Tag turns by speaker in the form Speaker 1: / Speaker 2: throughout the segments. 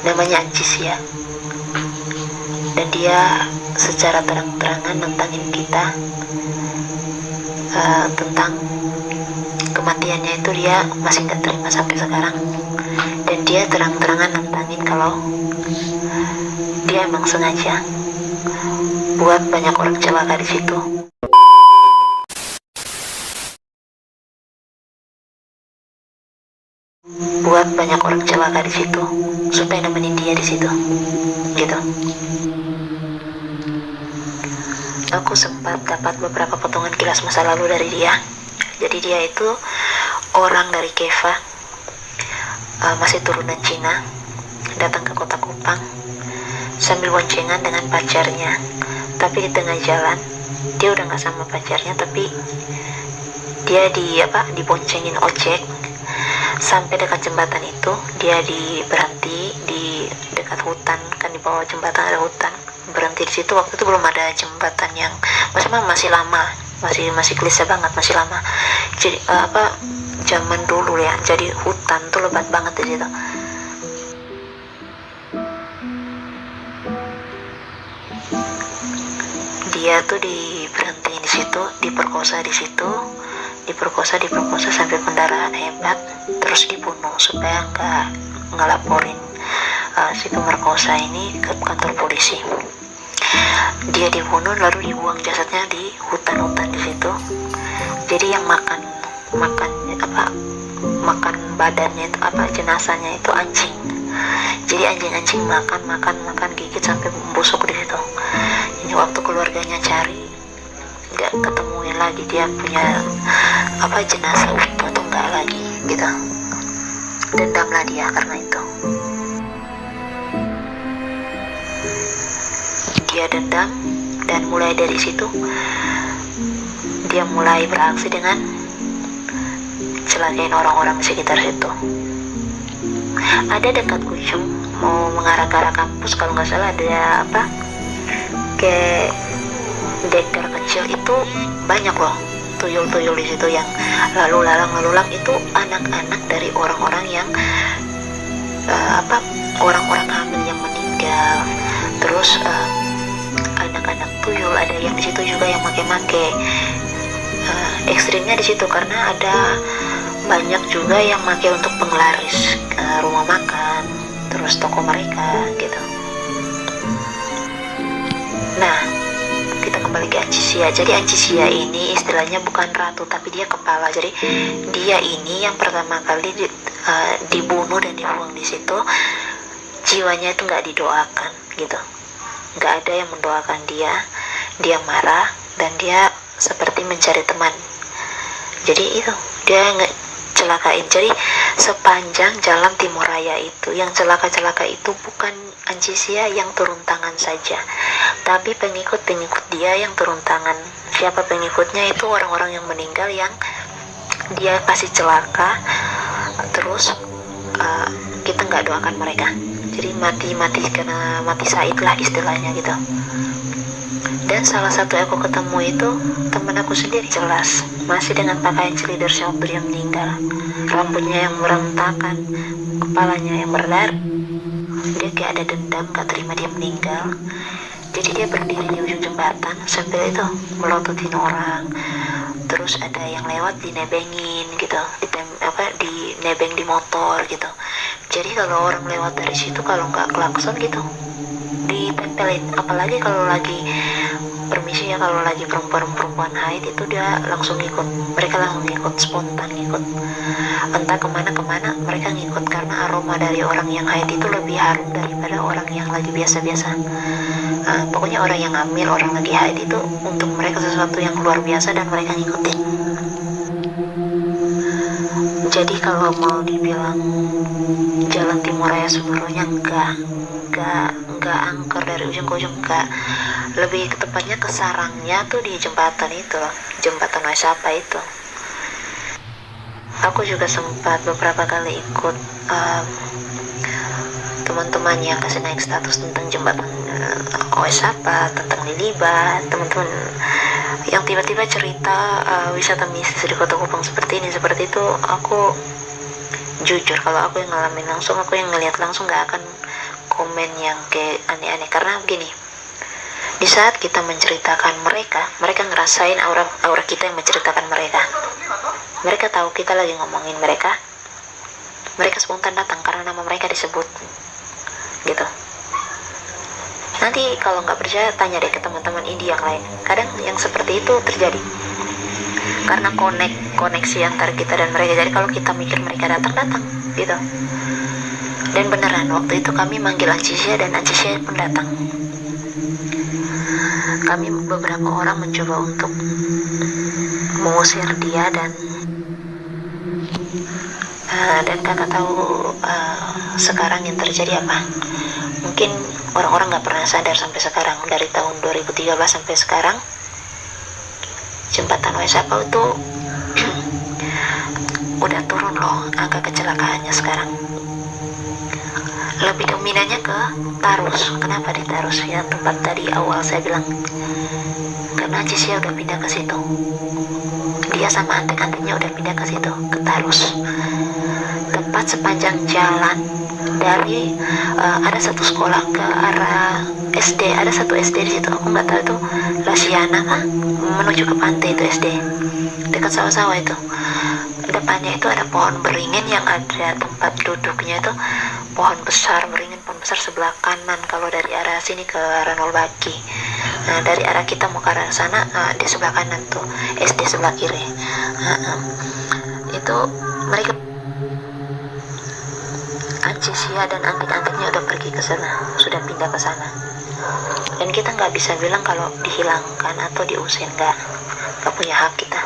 Speaker 1: namanya Anjisia, dan dia secara terang-terangan nantangin kita tentang kematiannya. Itu dia masih nggak terima sampai sekarang, dan dia terang-terangan nantangin kalau dia emang sengaja buat banyak orang celaka di situ. Buat banyak orang celaka di situ supaya nemenin dia di situ, gitu. Aku sempat dapat beberapa potongan kilas masa lalu dari dia. Jadi dia itu orang dari Keva, masih turunan Cina, datang ke kota Kupang sambil boncengan dengan pacarnya. Tapi di tengah jalan dia udah nggak sama pacarnya, tapi dia diboncengin ojek sampai dekat jembatan itu. Dia berhenti di dekat hutan, kan di bawah jembatan ada hutan, berhenti di situ. Waktu itu belum ada jembatan yang masih lama, masih klise banget, masih lama. Jadi zaman dulu ya, jadi hutan tuh lebat banget di situ. Dia tuh diberhentiin di situ, diperkosa di situ, diperkosa sampai pendarahan hebat, terus dibunuh supaya nggak ngelaporin si pemerkosa ini ke kantor polisi. Dia dibunuh lalu dibuang jasadnya di hutan-hutan di situ. Jadi yang makan badannya itu jenazahnya itu anjing. Jadi anjing makan gigit sampai membusuk di situ. Ini waktu keluarganya cari nggak ketemuin lagi dia punya jenazah utuh atau enggak lagi gitu. Dendamlah dia karena itu. Dia dendam, dan mulai dari situ dia mulai beraksi dengan celakain orang-orang di sekitar situ. Ada dekat Kucing mau mengarah ke arah kampus, kalau nggak salah ada kayak dekar kecil itu banyak loh tuyul-tuyul di situ yang lalu lalang itu anak-anak dari orang-orang yang orang-orang hamil yang meninggal. Terus anak-anak tuyul ada yang di situ juga yang make ekstrimnya di situ, karena ada banyak juga yang make untuk penglaris rumah makan, terus toko mereka gitu. Nah, kita kembali ke Anjisia. Jadi Anjisia ini istilahnya bukan ratu, tapi dia kepala. Jadi dia ini yang pertama kali dibunuh dan dibuang di situ. Jiwanya itu nggak didoakan gitu, nggak ada yang mendoakan dia. Dia marah dan dia seperti mencari teman. Jadi itu dia nggak celakain. Jadi sepanjang jalan Timur Raya itu yang celaka-celaka itu bukan Anjisia yang turun tangan saja, tapi pengikut-pengikut dia yang turun tangan. Siapa pengikutnya? Itu orang-orang yang meninggal yang dia kasih celaka, terus kita nggak doakan mereka. Jadi mati karena mati syahid lah istilahnya gitu. Dan salah satu yang aku ketemu itu teman aku sendiri, jelas masih dengan pakaian leadership waktu dia meninggal, rambutnya yang berantakan, kepalanya yang berdarah. Dia kayak ada dendam, gak terima dia meninggal. Jadi dia berdiri di ujung jembatan sambil itu melototin orang. Terus ada yang lewat dinebengin gitu, dinebeng di motor gitu. Jadi kalau orang lewat dari situ, kalau nggak klakson gitu ditempelin. Apalagi kalau lagi permisi ya, kalau lagi perempuan haid itu dia langsung ngikut. Mereka langsung ngikut, spontan ngikut. Entah kemana mereka ngikut, karena aroma dari orang yang haid itu lebih harum daripada orang yang lagi biasa-biasa. Pokoknya orang yang hamil, orang lagi haid itu untuk mereka sesuatu yang luar biasa dan mereka ngikutin. Jadi kalau mau dibilang jalan Timur Raya sebenarnya enggak angker dari ujung ke ujung, enggak. Lebih tepatnya ke sarangnya tuh di jembatan itu loh, jembatan Waisapa itu. Aku juga sempat beberapa kali ikut teman-teman yang kasih naik status tentang jembatan Waisapa, tentang Lilibat, teman-teman yang tiba-tiba cerita wisata mistis di Kota Kupang seperti ini, seperti itu. Aku jujur, kalau aku yang ngalamin langsung, aku yang ngelihat langsung, gak akan komen yang kayak aneh-aneh. Karena begini, di saat kita menceritakan mereka ngerasain aura kita yang menceritakan mereka tahu kita lagi ngomongin mereka spontan datang karena nama mereka disebut gitu. Nanti kalau nggak percaya, tanya deh ke teman-teman indie yang lain, kadang yang seperti itu terjadi karena koneksi antara kita dan mereka. Jadi kalau kita mikir mereka datang gitu. Dan beneran waktu itu kami manggil Ancisya dan Ancisya pun datang. Kami beberapa orang mencoba untuk mengusir dia, dan kakak tahu sekarang yang terjadi apa? Mungkin orang-orang nggak pernah sadar sampai sekarang, dari tahun 2013 sampai sekarang jembatan Waisapau itu udah turun loh angka kecelakaannya sekarang. Lebih dominannya ke Tarus. Kenapa di Tarus? Ya tempat tadi awal saya bilang, karena Cisya udah pindah ke situ. Dia sama antek-anteknya udah pindah ke situ, ke Tarus. Tepat sepanjang jalan dari ada satu sekolah ke arah SD, ada satu SD di situ. Aku nggak tahu itu Lasiana kah, menuju ke pantai itu SD, dekat sawah-sawah itu. Depannya itu ada pohon beringin yang ada tempat duduknya itu pohon besar beringin, pohon besar sebelah kanan kalau dari arah sini ke arah Nolbaki. Nah, dari arah kita mau ke arah sana, di sebelah kanan tuh SD sebelah kiri. Itu mereka Ancisya dan antek-anteknya udah pergi ke sana, sudah pindah ke sana. Dan kita nggak bisa bilang kalau dihilangkan atau diusir, nggak punya hak kita.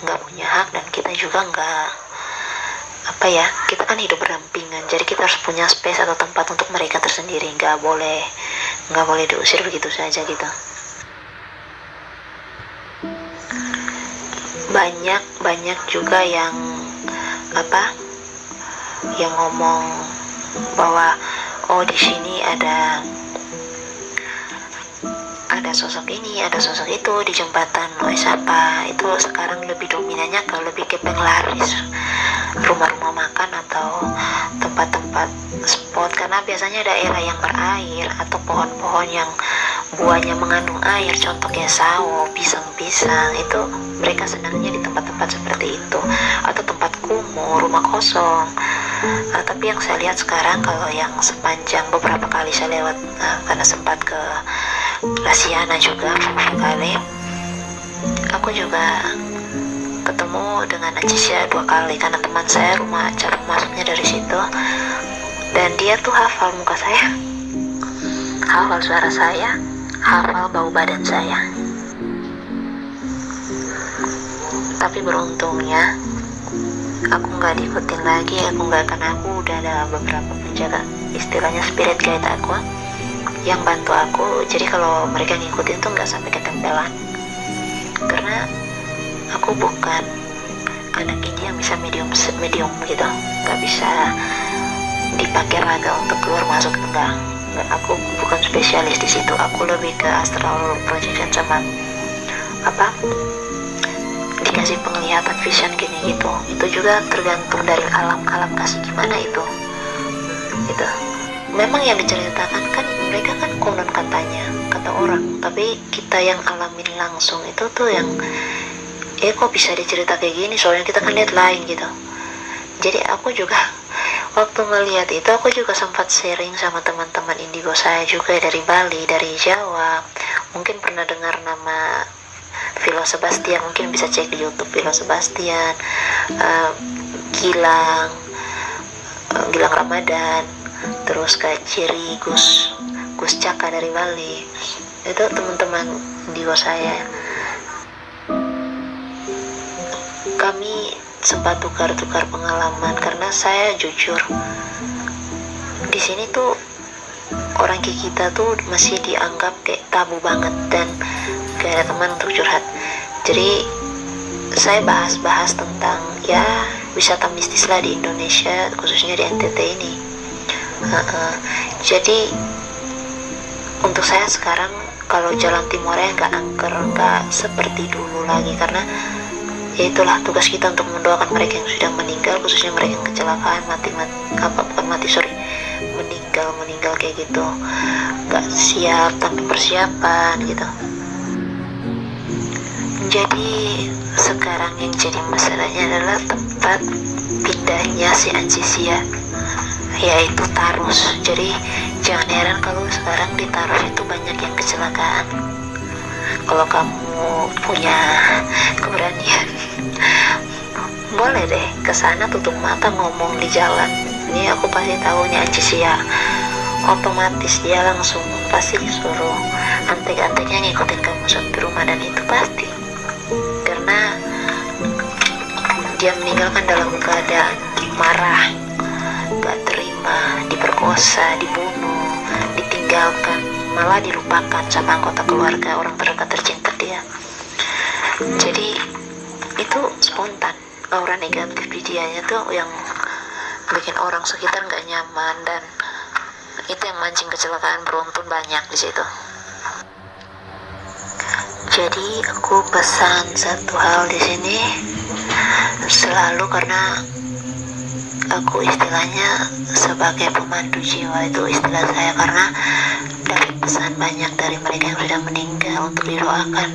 Speaker 1: Nggak punya hak, dan kita juga nggak, kita kan hidup berdampingan, jadi kita harus punya space atau tempat untuk mereka tersendiri. Nggak boleh diusir begitu saja gitu. Banyak juga yang ngomong bahwa di sini ada sosok ini, ada sosok itu di jembatan Waisapa. Itu sekarang lebih dominannya lebih ke penglaris, rumah-rumah makan atau tempat-tempat spot, karena biasanya daerah yang berair atau pohon-pohon yang buahnya mengandung air, contohnya sawo, pisang-pisang, itu mereka senangnya di tempat-tempat seperti itu, atau tempat kumuh, rumah kosong. Tapi yang saya lihat sekarang, kalau yang sepanjang beberapa kali saya lewat, karena sempat ke Lasiana juga beberapa kali, aku juga ketemu dengan Ancisya 2 kali karena teman saya cara masuknya dari situ, dan dia tuh hafal muka saya, hafal suara saya, hafal bau badan saya. Tapi beruntungnya aku nggak diikutin lagi, aku udah ada beberapa penjaga, istilahnya spirit guide aku yang bantu aku. Jadi kalau mereka ngikutin tuh nggak sampai ketempelan, karena aku bukan anak ini yang bisa medium gitu, nggak bisa dipakai raga untuk keluar masuk, enggak. Aku bukan spesialis di situ. Aku lebih ke astral projection sama dikasih penglihatan vision gini gitu. Itu juga tergantung dari alam kasih gimana itu. Memang yang diceritakan kan mereka kan konon katanya, kata orang, tapi kita yang alamin langsung itu tuh yang kok bisa dicerita kayak gini, soalnya kita kan lihat lain gitu. Jadi aku juga waktu ngelihat itu, aku juga sempat sharing sama teman-teman indigo saya juga dari Bali, dari Jawa. Mungkin pernah dengar nama Philo Sebastian, mungkin bisa cek di YouTube Philo Sebastian, Gilang Ramadan, terus kayak Ciri Gus Caka dari Bali. Itu teman-teman indigo saya. Kami sempat tukar-tukar pengalaman, karena saya jujur di sini tuh orang kayak kita tuh masih dianggap kayak tabu banget, dan gak ada teman untuk curhat. Jadi saya bahas tentang wisata mistis lah di Indonesia, khususnya di NTT ini. Jadi untuk saya sekarang kalau Jalan Timurnya nggak angker, nggak seperti dulu lagi, karena Ya itulah tugas kita untuk mendoakan mereka yang sudah meninggal, khususnya mereka yang kecelakaan, meninggal kayak gitu, gak siap tanpa persiapan gitu. Jadi sekarang yang jadi masalahnya adalah tempat pindahnya si Anjisia, yaitu Tarus. Jadi jangan heran kalau sekarang di Tarus itu banyak yang kecelakaan. Kalau kamu punya keberanian, boleh deh kesana, tutup mata ngomong di jalan. Ini aku pasti tahu nih Anjisia, otomatis dia langsung pasti disuruh antek-anteknya ngikutin kamu sampai rumah, dan itu pasti karena dia meninggalkan dalam keadaan marah, gak terima, diperkosa, dibunuh, ditinggalkan, malah dilupakan sama anggota keluarga orang terdekat tercinta dia. Jadi itu spontan, aura negatif di dianya tuh yang bikin orang sekitar gak nyaman, dan itu yang mancing kecelakaan beruntun banyak di situ. Jadi aku pesan satu hal di sini selalu, karena aku istilahnya sebagai pemandu jiwa, itu istilah saya, karena dapat pesan banyak dari mereka yang sudah meninggal untuk didoakan.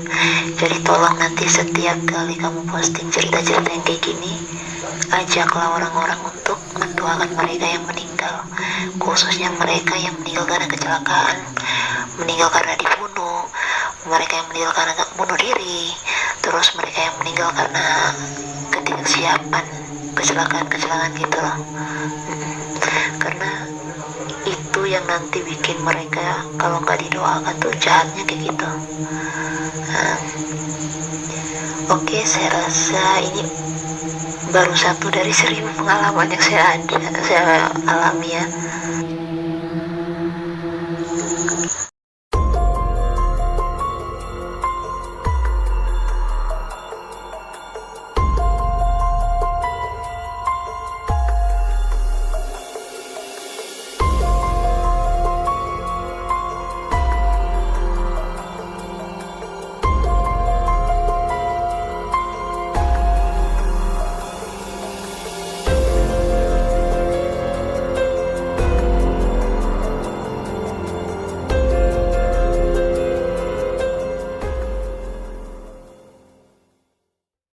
Speaker 1: Jadi tolong nanti setiap kali kamu posting cerita-cerita yang kayak gini, ajaklah orang-orang untuk mendoakan mereka yang meninggal, khususnya mereka yang meninggal karena kecelakaan, meninggal karena dibunuh, mereka yang meninggal karena bunuh diri, terus mereka yang meninggal karena ketidaksiapan, kecelakaan gitu loh. Karena itu yang nanti bikin mereka kalau nggak didoakan tuh jahatnya kayak gitu. Oke, saya rasa ini baru satu dari 1000 pengalaman yang saya alami ya.